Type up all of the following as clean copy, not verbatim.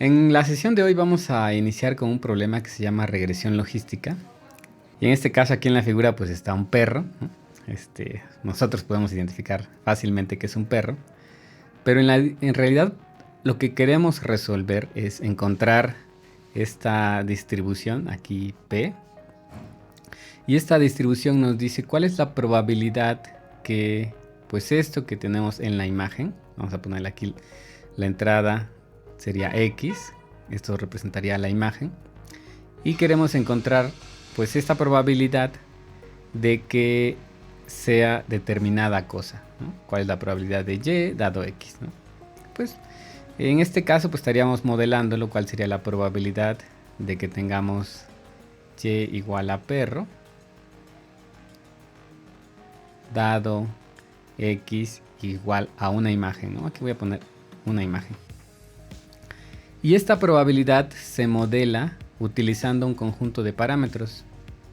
En la sesión de hoy vamos a iniciar con un problema que se llama regresión logística. Y en este caso aquí en la figura pues está un perro, ¿no? Nosotros podemos identificar fácilmente que es un perro. Pero en realidad lo que queremos resolver es encontrar esta distribución, aquí P. Y esta distribución nos dice cuál es la probabilidad que pues esto que tenemos en la imagen, vamos a ponerle aquí la entrada, sería X, esto representaría la imagen, y queremos encontrar pues esta probabilidad de que sea determinada cosa, ¿no? ¿Cuál es la probabilidad de Y dado X, ¿no? Pues en este caso pues estaríamos modelándolo, cuál sería la probabilidad de que tengamos Y igual a perro dado X igual a una imagen, ¿no? Aquí voy a poner una imagen. Y esta probabilidad se modela utilizando un conjunto de parámetros.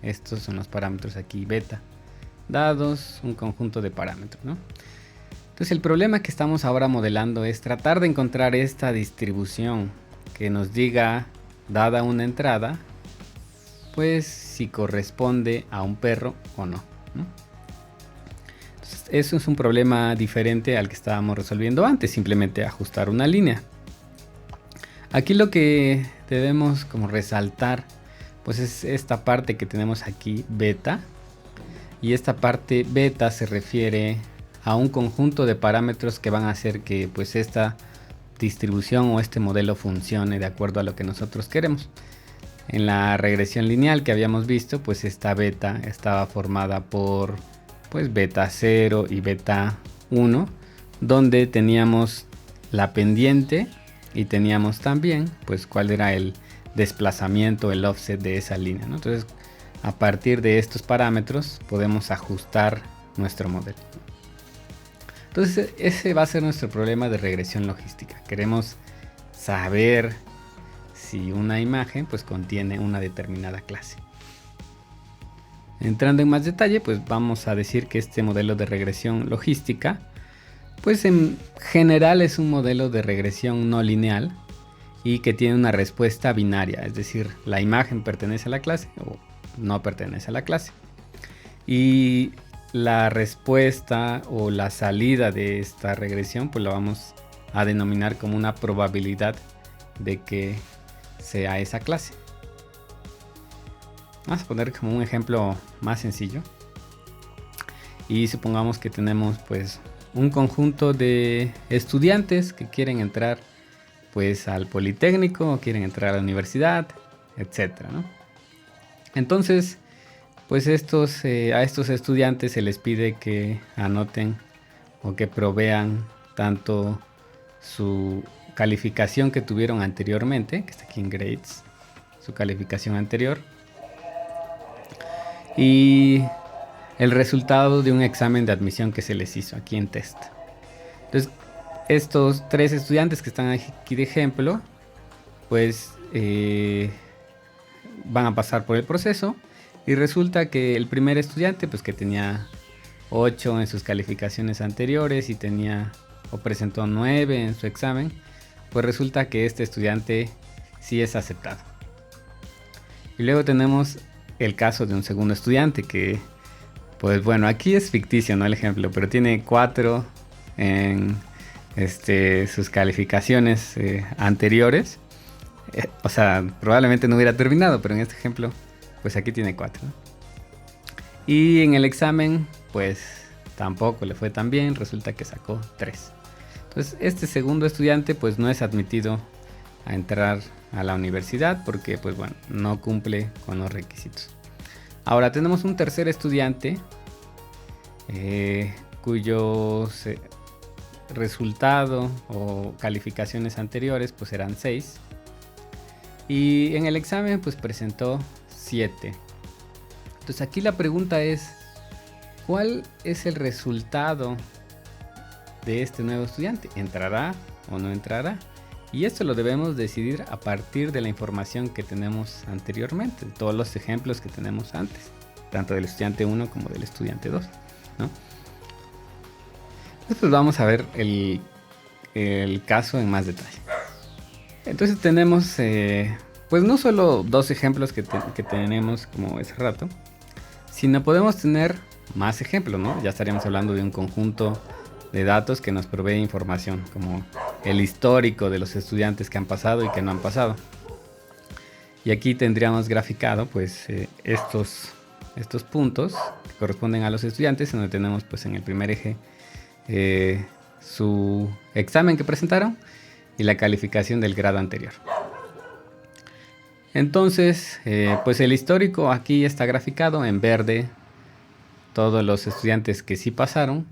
Estos son los parámetros aquí beta, dados un conjunto de parámetros, ¿no? Entonces el problema que estamos ahora modelando es tratar de encontrar esta distribución que nos diga, dada una entrada, pues si corresponde a un perro o no, ¿no? Entonces, eso es un problema diferente al que estábamos resolviendo antes, simplemente ajustar una línea. Aquí lo que debemos como resaltar pues es esta parte que tenemos aquí beta, y esta parte beta se refiere a un conjunto de parámetros que van a hacer que pues esta distribución o este modelo funcione de acuerdo a lo que nosotros queremos. En la regresión lineal que habíamos visto, pues esta beta estaba formada por pues beta 0 y beta 1, donde teníamos la pendiente y teníamos también pues cuál era el desplazamiento, el offset de esa línea, ¿no? Entonces a partir de estos parámetros podemos ajustar nuestro modelo. Entonces ese va a ser nuestro problema de regresión logística. Queremos saber si una imagen pues contiene una determinada clase. Entrando en más detalle, pues vamos a decir que este modelo de regresión logística pues en general es un modelo de regresión no lineal y que tiene una respuesta binaria, es decir, la imagen pertenece a la clase o no pertenece a la clase. Y la respuesta o la salida de esta regresión pues la vamos a denominar como una probabilidad de que sea esa clase. Vamos a poner como un ejemplo más sencillo. Y supongamos que tenemos pues un conjunto de estudiantes que quieren entrar pues al Politécnico, o quieren entrar a la universidad, etcétera, ¿no? Entonces pues a estos estudiantes se les pide que anoten o que provean tanto su calificación que tuvieron anteriormente, que está aquí en grades, su calificación anterior, y el resultado de un examen de admisión que se les hizo aquí en test. Entonces estos tres estudiantes que están aquí de ejemplo pues van a pasar por el proceso, y resulta que el primer estudiante pues que tenía 8 en sus calificaciones anteriores y tenía o presentó 9 en su examen, pues resulta que este estudiante sí es aceptado. Y luego tenemos el caso de un segundo estudiante que pues bueno, aquí es ficticio, ¿no? El ejemplo, pero tiene 4 en sus calificaciones anteriores. O sea, probablemente no hubiera terminado, pero en este ejemplo pues aquí tiene 4, ¿no? Y en el examen pues tampoco le fue tan bien, resulta que sacó 3. Entonces este segundo estudiante pues no es admitido a entrar a la universidad porque pues bueno, no cumple con los requisitos. Ahora tenemos un tercer estudiante cuyo resultado o calificaciones anteriores pues eran 6, y en el examen pues presentó 7. Entonces aquí la pregunta es, ¿cuál es el resultado de este nuevo estudiante? ¿Entrará o no entrará? Y esto lo debemos decidir a partir de la información que tenemos anteriormente, de todos los ejemplos que tenemos antes, tanto del estudiante 1 como del estudiante 2, ¿no? Entonces vamos a ver el caso en más detalle. Entonces tenemos, pues no solo dos ejemplos que tenemos como ese rato, sino podemos tener más ejemplos, ¿no? Ya estaríamos hablando de un conjunto de datos que nos provee información, como el histórico de los estudiantes que han pasado y que no han pasado. Y aquí tendríamos graficado pues estos puntos que corresponden a los estudiantes, en donde tenemos pues en el primer eje su examen que presentaron y la calificación del grado anterior. Entonces, pues el histórico aquí está graficado en verde todos los estudiantes que sí pasaron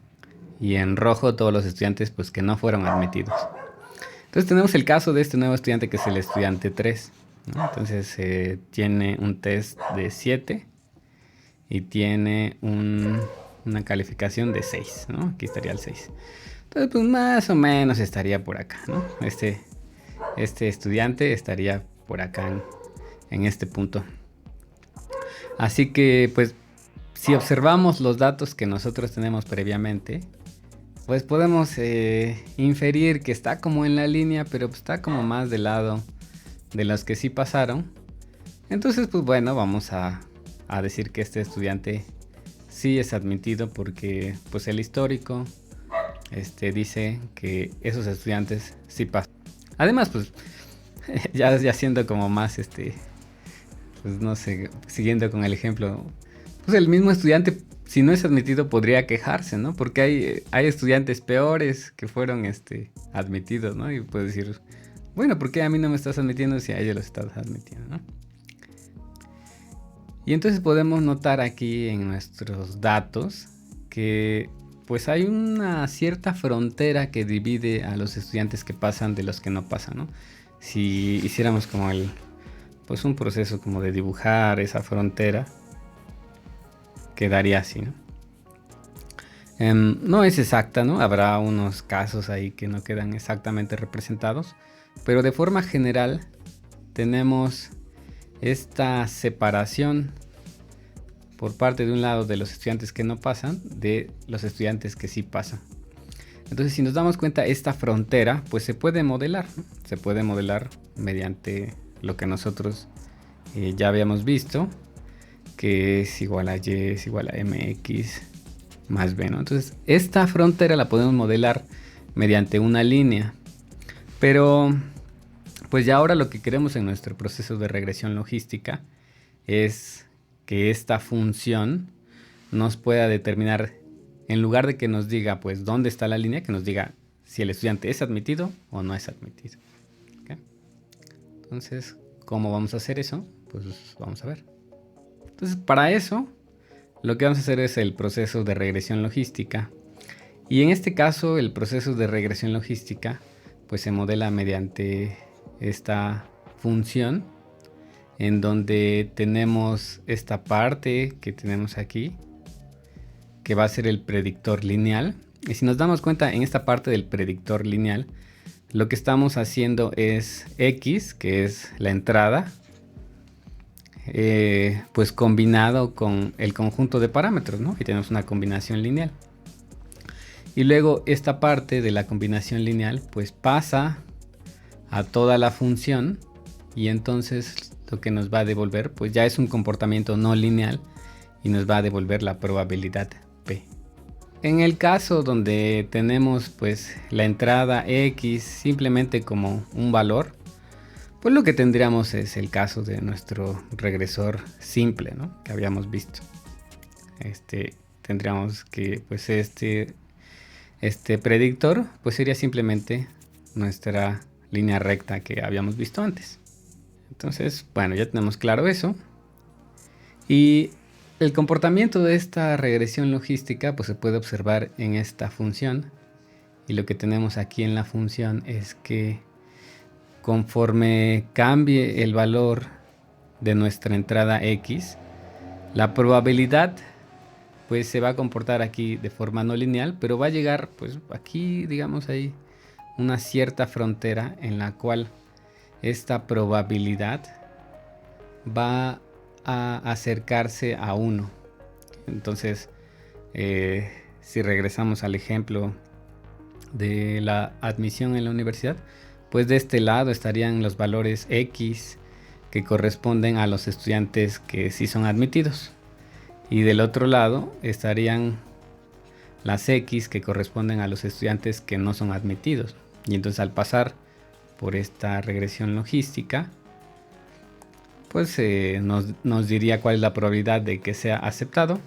y en rojo todos los estudiantes pues que no fueron admitidos. Entonces tenemos el caso de este nuevo estudiante que es el estudiante 3, ¿no? Entonces tiene un test de 7 y tiene una calificación de 6, ¿no? Aquí estaría el 6. Entonces pues más o menos estaría por acá, ¿no? Este estudiante estaría por acá en este punto. Así que pues si observamos los datos que nosotros tenemos previamente, pues podemos inferir que está como en la línea, pero pues está como más del lado de los que sí pasaron. Entonces pues bueno, vamos a decir que este estudiante sí es admitido porque pues el histórico dice que esos estudiantes sí pasan. Además pues ya siendo como más pues no sé, siguiendo con el ejemplo, pues el mismo estudiante, si no es admitido, podría quejarse, ¿no? Porque hay estudiantes peores que fueron admitidos, ¿no? Y puede decir, bueno, ¿por qué a mí no me estás admitiendo si a ellos los estás admitiendo, ¿no? Y entonces podemos notar aquí en nuestros datos que pues hay una cierta frontera que divide a los estudiantes que pasan de los que no pasan, ¿no? Si hiciéramos como pues un proceso como de dibujar esa frontera, quedaría así, ¿no? No es exacta, ¿no? Habrá unos casos ahí que no quedan exactamente representados, pero de forma general tenemos esta separación por parte de un lado de los estudiantes que no pasan, de los estudiantes que sí pasan. Entonces, si nos damos cuenta, esta frontera pues se puede modelar, ¿no? Se puede modelar mediante lo que nosotros ya habíamos visto, que es igual a y es igual a mx más b, ¿no? Entonces esta frontera la podemos modelar mediante una línea, pero pues ya ahora lo que queremos en nuestro proceso de regresión logística es que esta función nos pueda determinar, en lugar de que nos diga pues dónde está la línea, que nos diga si el estudiante es admitido o no es admitido. ¿Okay? Entonces, ¿cómo vamos a hacer eso? Pues vamos a ver. Entonces, para eso, lo que vamos a hacer es el proceso de regresión logística. Y en este caso, el proceso de regresión logística, pues se modela mediante esta función, en donde tenemos esta parte que tenemos aquí, que va a ser el predictor lineal. Y si nos damos cuenta, en esta parte del predictor lineal, lo que estamos haciendo es x, que es la entrada, pues combinado con el conjunto de parámetros, ¿no? Y tenemos una combinación lineal. Y luego esta parte de la combinación lineal pues pasa a toda la función, y entonces lo que nos va a devolver pues ya es un comportamiento no lineal y nos va a devolver la probabilidad P. En el caso donde tenemos pues la entrada x simplemente como un valor, pues lo que tendríamos es el caso de nuestro regresor simple, ¿no? Que habíamos visto. Tendríamos que pues este predictor pues sería simplemente nuestra línea recta que habíamos visto antes. Entonces, bueno, ya tenemos claro eso. Y el comportamiento de esta regresión logística pues se puede observar en esta función. Y lo que tenemos aquí en la función es que conforme cambie el valor de nuestra entrada x, la probabilidad pues se va a comportar aquí de forma no lineal, pero va a llegar pues aquí, digamos ahí, una cierta frontera en la cual esta probabilidad va a acercarse a 1. Entonces, si regresamos al ejemplo de la admisión en la universidad, pues de este lado estarían los valores X que corresponden a los estudiantes que sí son admitidos. Y del otro lado estarían las X que corresponden a los estudiantes que no son admitidos. Y entonces al pasar por esta regresión logística, pues nos diría cuál es la probabilidad de que sea aceptado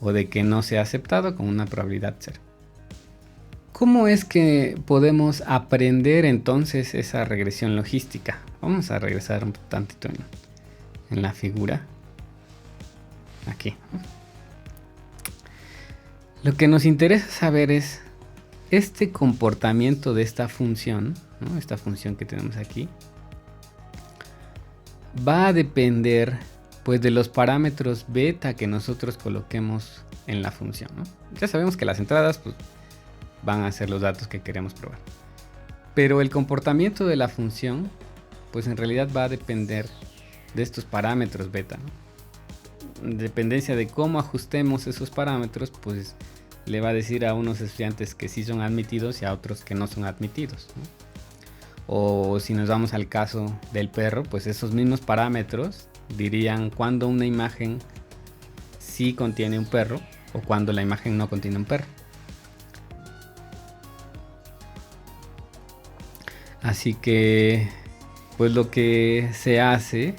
o de que no sea aceptado con una probabilidad 0. ¿Cómo es que podemos aprender entonces esa regresión logística? Vamos a regresar un tantito en la figura. Aquí. Lo que nos interesa saber es este comportamiento de esta función, ¿no? Esta función que tenemos aquí, va a depender pues de los parámetros beta que nosotros coloquemos en la función, ¿no? Ya sabemos que las entradas pues, van a ser los datos que queremos probar. Pero el comportamiento de la función pues en realidad va a depender de estos parámetros beta, ¿no? En dependencia de cómo ajustemos esos parámetros, pues le va a decir a unos estudiantes que sí son admitidos y a otros que no son admitidos, ¿no? O si nos vamos al caso del perro, pues esos mismos parámetros dirían cuando una imagen sí contiene un perro o cuando la imagen no contiene un perro. Así que, pues lo que se hace,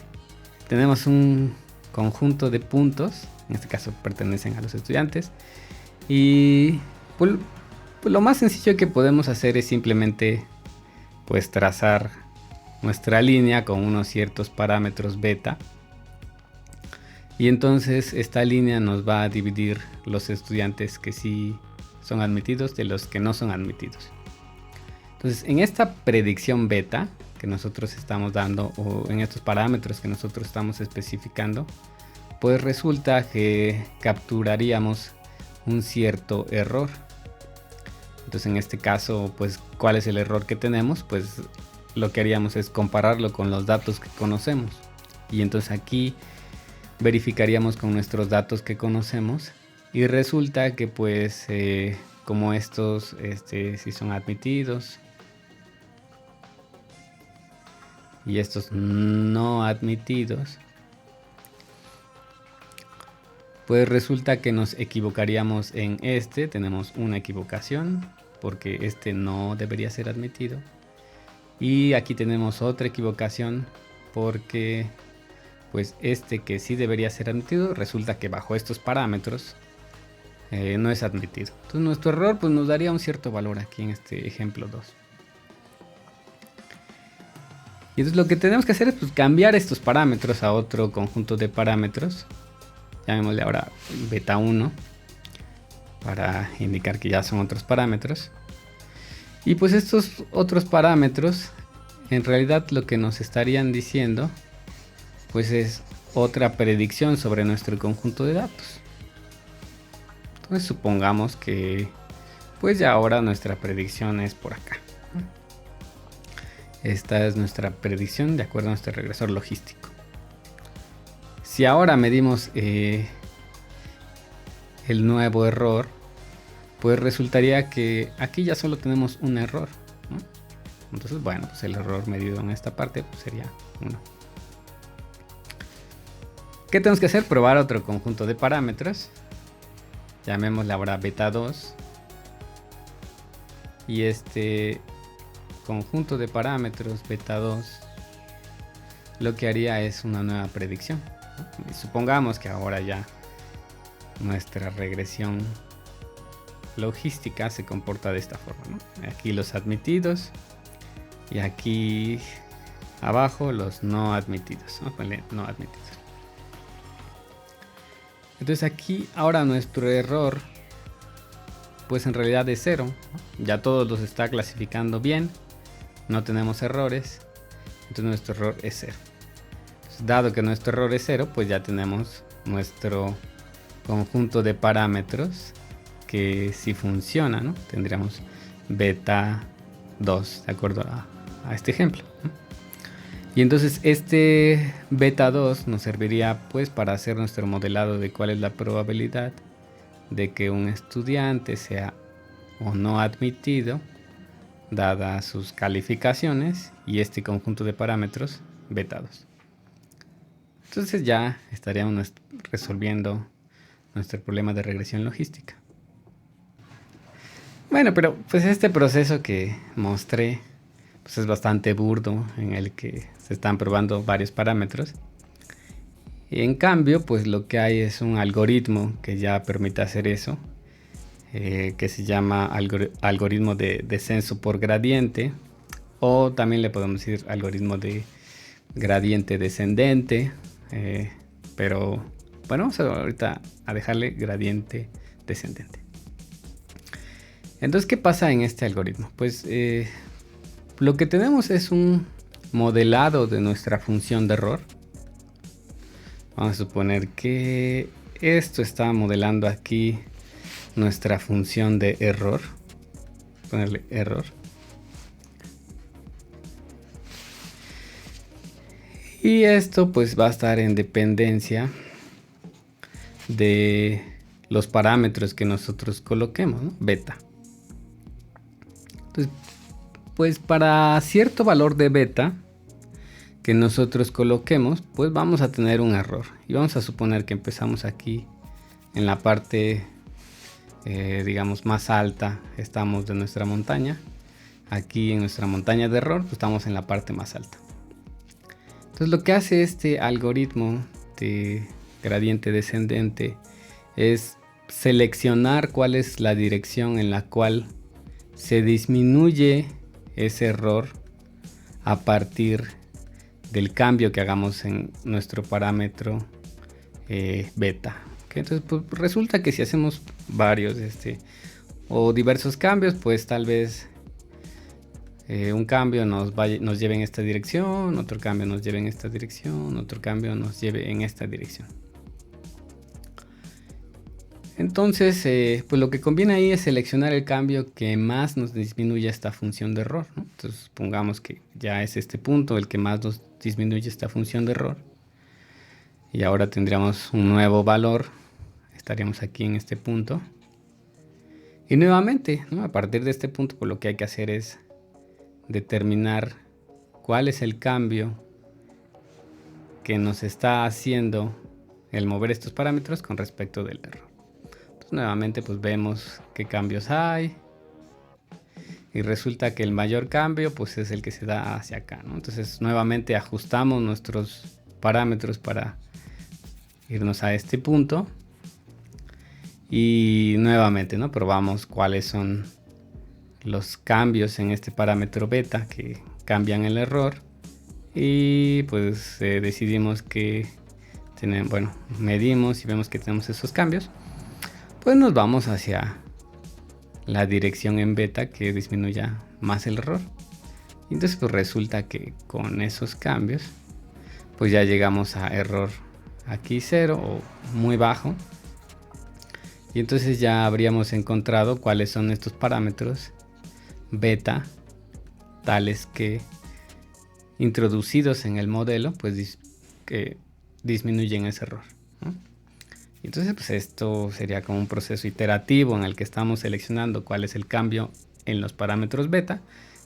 tenemos un conjunto de puntos, en este caso pertenecen a los estudiantes, y pues lo más sencillo que podemos hacer es simplemente pues trazar nuestra línea con unos ciertos parámetros beta, y entonces esta línea nos va a dividir los estudiantes que sí son admitidos de los que no son admitidos. Entonces en esta predicción beta que nosotros estamos dando o en estos parámetros que nosotros estamos especificando, pues resulta que capturaríamos un cierto error. Entonces en este caso, pues ¿cuál es el error que tenemos? Pues lo que haríamos es compararlo con los datos que conocemos, y entonces aquí verificaríamos con nuestros datos que conocemos, y resulta que pues como estos si son admitidos y estos no admitidos, pues resulta que nos equivocaríamos en tenemos una equivocación porque este no debería ser admitido, y aquí tenemos otra equivocación porque pues que sí debería ser admitido resulta que bajo estos parámetros no es admitido. Entonces nuestro error pues nos daría un cierto valor aquí en este ejemplo 2. Y entonces lo que tenemos que hacer es pues cambiar estos parámetros a otro conjunto de parámetros. Llamémosle ahora beta 1 para indicar que ya son otros parámetros. Y pues estos otros parámetros en realidad lo que nos estarían diciendo pues es otra predicción sobre nuestro conjunto de datos. Entonces supongamos que pues ya ahora nuestra predicción es por acá. Esta es nuestra predicción de acuerdo a nuestro regresor logístico. Si ahora medimos el nuevo error, pues resultaría que aquí ya solo tenemos un error, ¿no? Entonces bueno, pues el error medido en esta parte pues sería 1. ¿Qué tenemos que hacer? Probar otro conjunto de parámetros. Llamémosle ahora beta 2. Y este conjunto de parámetros beta 2 lo que haría es una nueva predicción, ¿no? Y supongamos que ahora ya nuestra regresión logística se comporta de esta forma, ¿no? Aquí los admitidos y aquí abajo los no admitidos, ¿no? Ponle no admitidos. Entonces aquí ahora nuestro error pues en realidad es 0, ¿no? Ya todos los está clasificando bien, no tenemos errores, entonces nuestro error es 0. Entonces, dado que nuestro error es 0, pues ya tenemos nuestro conjunto de parámetros que si funciona, ¿no? Tendríamos beta 2 de acuerdo a este ejemplo, ¿no? Y entonces este beta 2 nos serviría pues para hacer nuestro modelado de cuál es la probabilidad de que un estudiante sea o no admitido dadas sus calificaciones y este conjunto de parámetros beta 2. Entonces ya estaríamos resolviendo nuestro problema de regresión logística. Bueno, pero pues este proceso que mostré pues es bastante burdo, en el que se están probando varios parámetros. En cambio, pues lo que hay es un algoritmo que ya permite hacer eso, que se llama algoritmo de descenso por gradiente, o también le podemos decir algoritmo de gradiente descendente, pero bueno, vamos ahorita a dejarle gradiente descendente. Entonces, ¿qué pasa en este algoritmo? Pues lo que tenemos es un modelado de nuestra función de error. Vamos a suponer que esto está modelando aquí nuestra función de error. Ponerle error. Y esto pues va a estar en dependencia de los parámetros que nosotros coloquemos, ¿no? Beta. Entonces, pues para cierto valor de beta que nosotros coloquemos, pues vamos a tener un error. Y vamos a suponer que empezamos aquí en la parte, digamos, más alta, estamos de nuestra montaña. Aquí en nuestra montaña de error, pues estamos en la parte más alta. Entonces lo que hace este algoritmo de gradiente descendente es seleccionar cuál es la dirección en la cual se disminuye ese error a partir del cambio que hagamos en nuestro parámetro beta. ¿Okay? Entonces pues, resulta que si hacemos varios o diversos cambios, pues tal vez un cambio nos lleve en esta dirección, otro cambio nos lleve en esta dirección, otro cambio nos lleve en esta dirección. Entonces, pues lo que conviene ahí es seleccionar el cambio que más nos disminuya esta función de error, ¿no? Entonces, supongamos que ya es este punto el que más nos disminuye esta función de error. Y ahora tendríamos un nuevo valor. Estaríamos aquí en este punto. Y nuevamente, ¿no? A partir de este punto, pues lo que hay que hacer es determinar cuál es el cambio que nos está haciendo el mover estos parámetros con respecto del error. Entonces, nuevamente pues vemos qué cambios hay y resulta que el mayor cambio pues es el que se da hacia acá, ¿no? Entonces nuevamente ajustamos nuestros parámetros para irnos a este punto y nuevamente, ¿no? Probamos cuáles son los cambios en este parámetro beta que cambian el error y pues decidimos que tenemos, bueno, medimos y vemos que tenemos esos cambios, pues nos vamos hacia la dirección en beta que disminuya más el error. Y entonces pues resulta que con esos cambios pues ya llegamos a error aquí 0 o muy bajo, y entonces ya habríamos encontrado cuáles son estos parámetros beta tales que introducidos en el modelo pues que disminuyen ese error, ¿no? Entonces pues esto sería como un proceso iterativo en el que estamos seleccionando cuál es el cambio en los parámetros beta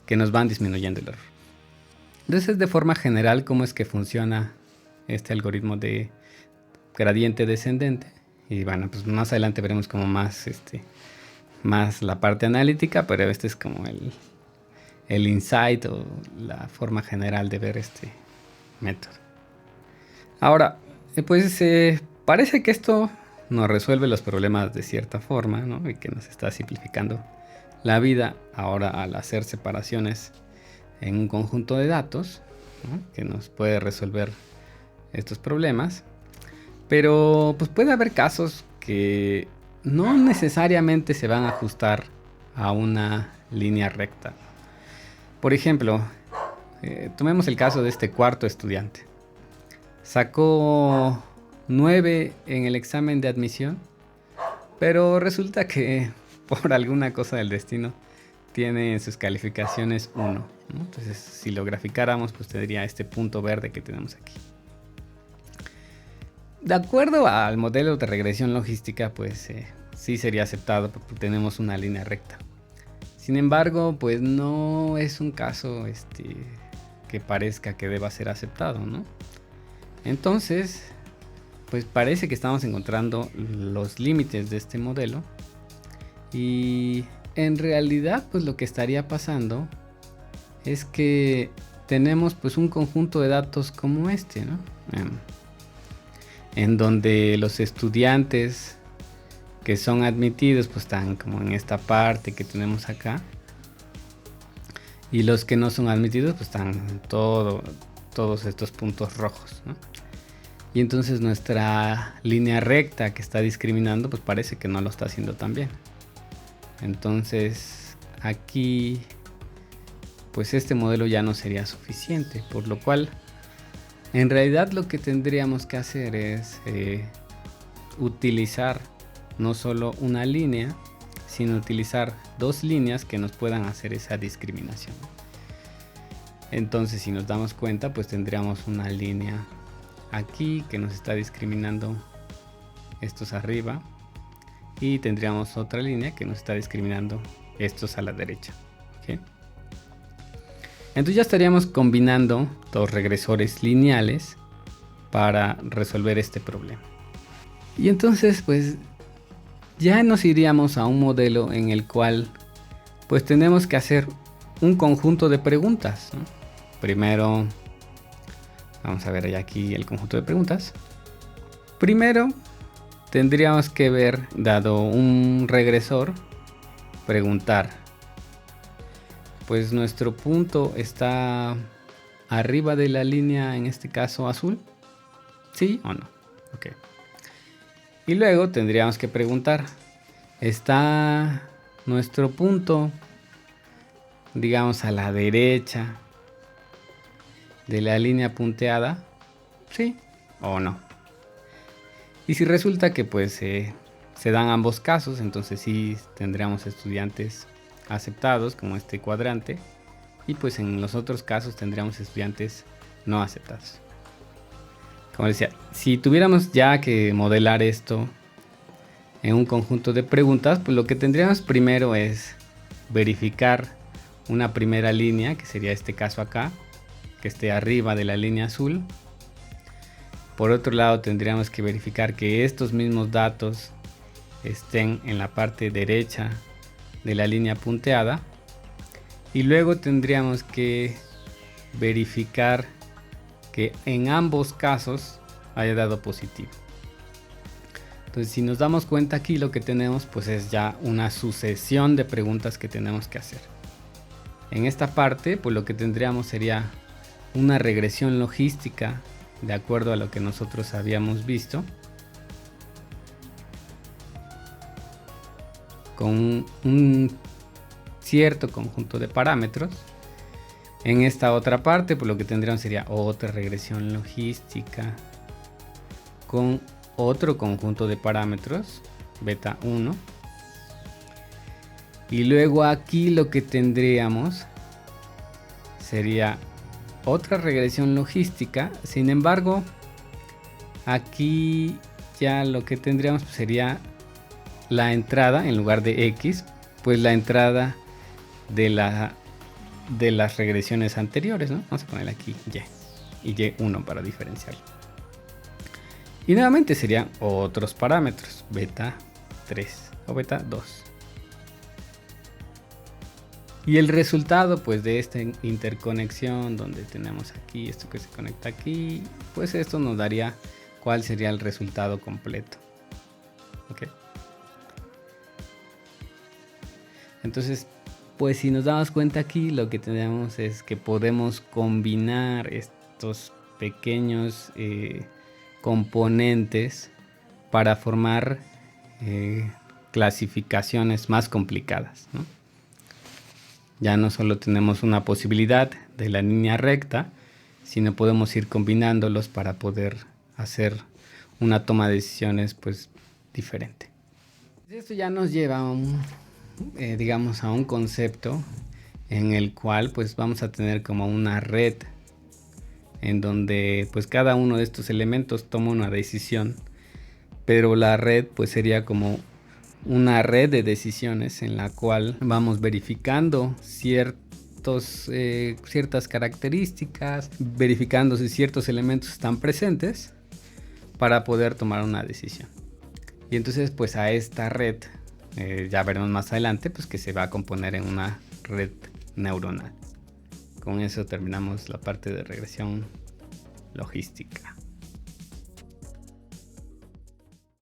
que nos van disminuyendo el error. Entonces de forma general cómo es que funciona este algoritmo de gradiente descendente. Y bueno, pues más adelante veremos como más más la parte analítica, pero este es como el insight o la forma general de ver este método. Ahora, pues parece que esto nos resuelve los problemas de cierta forma, ¿no? Y que nos está simplificando la vida ahora al hacer separaciones en un conjunto de datos, ¿no? Que nos puede resolver estos problemas. Pero pues puede haber casos que no necesariamente se van a ajustar a una línea recta. Por ejemplo, tomemos el caso de este cuarto estudiante. Sacó 9 en el examen de admisión, pero resulta que por alguna cosa del destino tiene en sus calificaciones 1, ¿no? Entonces si lo graficáramos pues tendría este punto verde que tenemos aquí. De acuerdo al modelo de regresión logística, pues sí sería aceptado porque tenemos una línea recta. Sin embargo, pues no es un caso que parezca que deba ser aceptado, ¿no? Entonces, pues parece que estamos encontrando los límites de este modelo. Y en realidad, pues lo que estaría pasando es que tenemos pues un conjunto de datos como este, ¿no? En donde los estudiantes que son admitidos pues están como en esta parte que tenemos acá, y los que no son admitidos pues están en todos estos puntos rojos, ¿no? Y entonces nuestra línea recta que está discriminando pues parece que no lo está haciendo tan bien. Entonces aquí pues este modelo ya no sería suficiente, por lo cual en realidad lo que tendríamos que hacer es utilizar no solo una línea, sino utilizar dos líneas que nos puedan hacer esa discriminación. Entonces, si nos damos cuenta, pues tendríamos una línea aquí que nos está discriminando estos arriba, y tendríamos otra línea que nos está discriminando estos a la derecha. ¿Okay? Entonces ya estaríamos combinando dos regresores lineales para resolver este problema. Y entonces pues ya nos iríamos a un modelo en el cual pues tenemos que hacer un conjunto de preguntas, ¿no? Primero, vamos a ver aquí el conjunto de preguntas. Primero tendríamos que ver, dado un regresor, preguntar, pues nuestro punto está arriba de la línea, en este caso azul, ¿sí o no? Ok. Y luego tendríamos que preguntar, ¿está nuestro punto, digamos, a la derecha de la línea punteada? ¿Sí o no? Y si resulta que pues se dan ambos casos, entonces sí tendríamos estudiantes aceptados como este cuadrante, y pues en los otros casos tendríamos estudiantes no aceptados. Como decía, si tuviéramos ya que modelar esto en un conjunto de preguntas, pues lo que tendríamos primero es verificar una primera línea, que sería este caso acá, que esté arriba de la línea azul. Por otro lado, tendríamos que verificar que estos mismos datos estén en la parte derecha de la línea punteada, y luego tendríamos que verificar que en ambos casos haya dado positivo. Entonces, si nos damos cuenta, aquí lo que tenemos pues es ya una sucesión de preguntas que tenemos que hacer. En esta parte pues lo que tendríamos sería una regresión logística de acuerdo a lo que nosotros habíamos visto, con un cierto conjunto de parámetros. En esta otra parte, pues lo que tendríamos sería otra regresión logística con otro conjunto de parámetros, beta 1. Y luego aquí lo que tendríamos sería otra regresión logística. Sin embargo, aquí ya lo que tendríamos sería la entrada, en lugar de X, pues la entrada de las regresiones anteriores, ¿no? Vamos a poner aquí Y Y1 para diferenciarlo. Y nuevamente serían otros parámetros, beta 3 o beta 2. Y el resultado pues de esta interconexión, donde tenemos aquí esto que se conecta aquí, pues esto nos daría cuál sería el resultado completo. ¿Okay? Entonces, pues si nos damos cuenta aquí, lo que tenemos es que podemos combinar estos pequeños componentes para formar clasificaciones más complicadas, ¿no? Ya no solo tenemos una posibilidad de la línea recta, sino podemos ir combinándolos para poder hacer una toma de decisiones pues diferente. Esto ya nos lleva a digamos a un concepto en el cual pues vamos a tener como una red en donde pues cada uno de estos elementos toma una decisión, pero la red pues sería como una red de decisiones en la cual vamos verificando ciertas características, verificando si ciertos elementos están presentes para poder tomar una decisión. Y entonces pues a esta red, ya veremos más adelante, pues que se va a componer en una red neuronal. Con eso terminamos la parte de regresión logística.